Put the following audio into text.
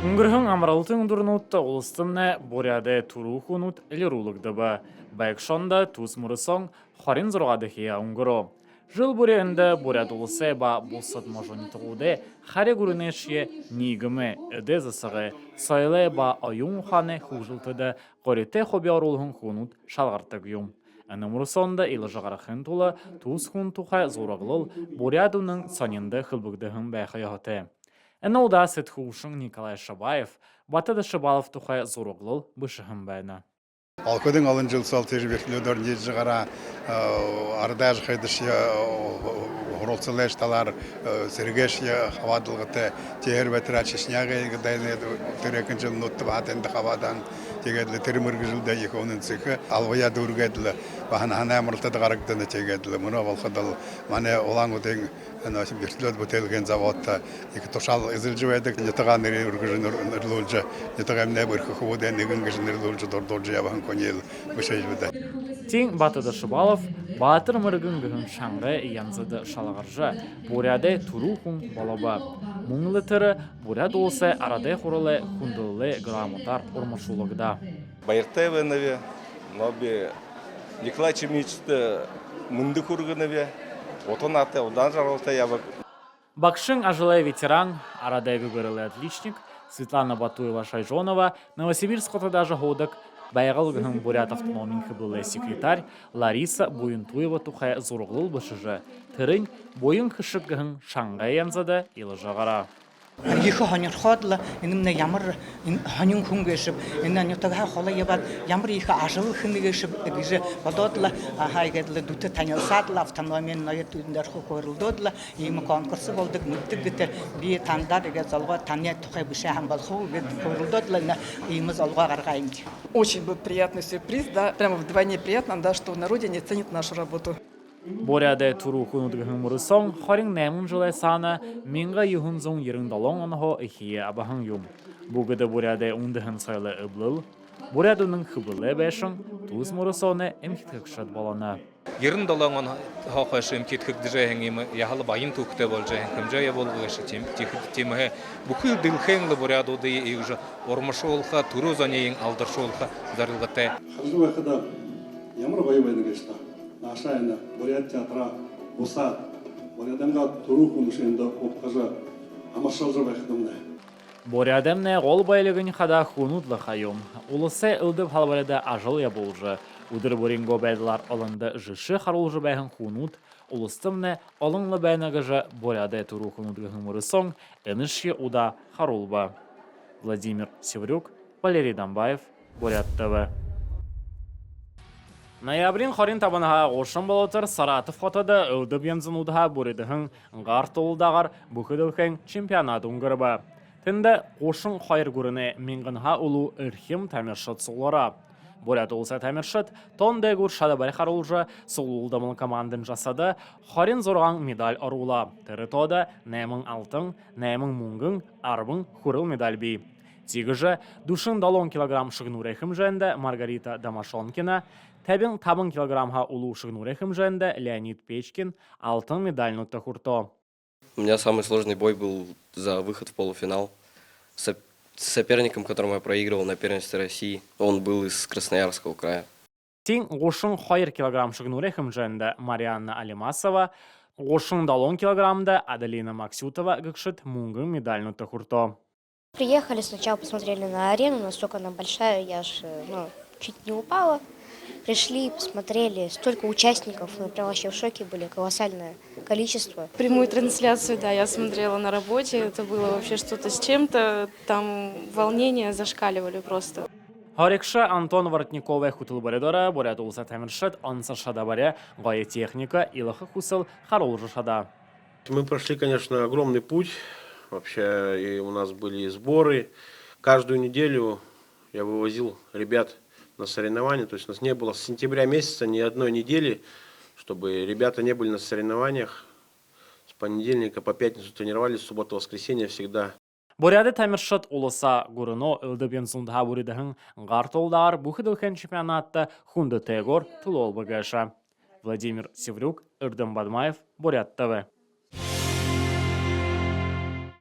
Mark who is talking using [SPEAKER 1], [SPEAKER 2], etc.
[SPEAKER 1] Унгрхын амралтын дурнутта улстынна буряде турухунут элирулыгдыба. Байкшонда туз мурысоң хорин зургады хия унгро. Жыл буренде буряд улсы ба булсат можонитығуде харе гурынешие нигіме эде засығы сайлы ба аюн ханы хужылтыды qorite хобиарулхын хунут шалғартык юм. Анамурсонда илы жағарахын тулы туз хун тухай зурағлыл бурядуның санинды хылбыгдығын бәйхаяхаты. Энолда сетхушың Николай Шабаев, Батыды Шабалов тухай зуруғлыл бышығын бәйні.
[SPEAKER 2] Алкодың алын жыл сал тежбетлөдер нежі ғара ардаж қайдышы ғұрылсылайш талар сіргеш хавадылғыты тегер бәтір әчешняға егідайны түрекін жыл нұтты бәтінді хавадан тегеділі түрміргі жылда екі оның цехы алғая дұргеділі бағана хана әмірлтады қарықтыны тегеділі мұны балқыдыл мане олаң өтен бетлөд бұтелген заводта екі тошал үзілжі бәдік нетіған үргіжін үрлулжы нетіған не бұрқы құбуден негінгіжін үрлулжы дордоржы ябағын конел бішейж біді.
[SPEAKER 1] Тин Батыды Шабалов Батыр мыргын гүн шаңғы янзыды шалағаржы буряде турухун балаба. Мұңлы түрі буряд олсы араде құрылы күнділі грамотар ұрмышулығда.
[SPEAKER 3] Байыртайвенове, нобе Николай Чемичті мұнды көргінове, отын аты, одан жарылты ябық.
[SPEAKER 1] Бакшын ажылы ветеран, араде гүгірілі отличник Светлана Батуева-Шайжонова Новосибирскоты даже ходок Байғал гүн бурят автономин хыбылы секретарь Лариса Буйынтуева тухай зурғылыл бышыжы. Түрін бойын кышық гүн шаңға янзады илы жағара.
[SPEAKER 4] Екі хонер ходла, енімне ямар хонен хүн гешіп, енен нютага холы ебат, ямар екі ажылы хүн гешіп, геже бододла, хайгедлі дуты танылсадла, автономин ноет үйіндер хукорылдодла, ема конкурсы болдық, мүттік гітер, бие танда деге залға тanya тухай бүше хамбалху корылдодла, ема залға қарғайынды.
[SPEAKER 5] Очень был приятный сюрприз, да, прямо вдвойне приятно, да, что на родине ценит нашу работу.
[SPEAKER 1] Буряде турухун удгын мурысоң хорин нәмін жылай саны минға юхын зоң еріңдалоң онхо ихие абахын юм. Бугыды буряде ундыхын сайлы ыблыл, бурядының хыбылы бәшін туз мурысоны эмкиткшат баланы.
[SPEAKER 6] Еріңдалоң он хоқашы эмкиткік дежайын емі яхалы байын тұқты бол жайын кімжайы болғышы темі бүкіл дылхенлі бурядуды еужі ормашы олға туру зонейін алдыршы олға зарылғытай.
[SPEAKER 7] Қазір вақыда ямар байы байды кешті. Нашайна, бурят театра, бусат, бурядамға туру күнішенді опқажы амашал жабай қыдымды.
[SPEAKER 1] Бурядамне ғол байлығын қада хунудлы қайым. Улысы үлдіп халбарады ажыл я болжы. Удыр буринго бәділар алынды жышы қарулжы бәйін хунут, улыстымне алынлы бәйнагыжы буряде туру хунудғын мұрысоң, әнішке уда қарулба. Владимир Севрюк, Валерий Дамбаев, Бурят ТВ. Ноябрин хорин табанаға ғошын болотыр Саратов хотады өдіп янзын ұдыға бұредіғын ғар толдағар бүкіділген чемпионат ұңғырба. Тінді ғошын қайыр көріне менгінға ұлу үрхем тәмершіт сұлыра. Бурят олса тәмершіт тон дәгүр шадабай қарулжы сұлулдамыл командын жасады хорин зорған медаль арула. Тірі тоды нәмің алтын, нәмің мұңгың, арбың хүріл медаль бей. Тегіжі душын далон килограмм шығынурайхым жайында Маргарита Дамашонкина, Тәбін табын килограммға улу шығынурайхым жайында Леонид Печкин алтын медальну тахурто.
[SPEAKER 8] У меня самый сложный бой был за выход в полуфинал с соперником, которому я проигрывал на первенстве России. Он был из Красноярского края.
[SPEAKER 1] Тин ғошын қайыр килограмм шығынурайхым жайында Марианна Алимасова, ғошын далон килограммда Адалина Максютова гікшіт мұңгын медальну тахурто.
[SPEAKER 9] Приехали, сначала посмотрели на арену, насколько она большая, я ж чуть не упала. Пришли, посмотрели, столько участников, мы прям вообще в шоке были, колоссальное количество.
[SPEAKER 5] Прямую трансляцию, да, я смотрела на работе, это было вообще что-то с чем-то, там волнения зашкаливали просто.
[SPEAKER 1] Харекша Антон Воротниковый хутыл баридора, бурят улса тәміршіт, анса шада баря, ғайы техника, илығы хусыл, харолжы шада.
[SPEAKER 10] Мы прошли, конечно, огромный путь. Вообще, и у нас были сборы. Каждую неделю я вывозил ребят на соревнования. То есть у нас не было с сентября месяца ни одной недели, чтобы ребята не были на соревнованиях. С понедельника по пятницу тренировались, с субботы, воскресенье всегда.
[SPEAKER 1] Буряды тәміршіт улыса ғұрыно үлдіп енсундыға бұредіғын ғар толдар бұқыдылген чемпионатта хунды тегор тұлол бұғаша. Владимир Севрюк, Үрдім Бадмаев, Бурят ТВ.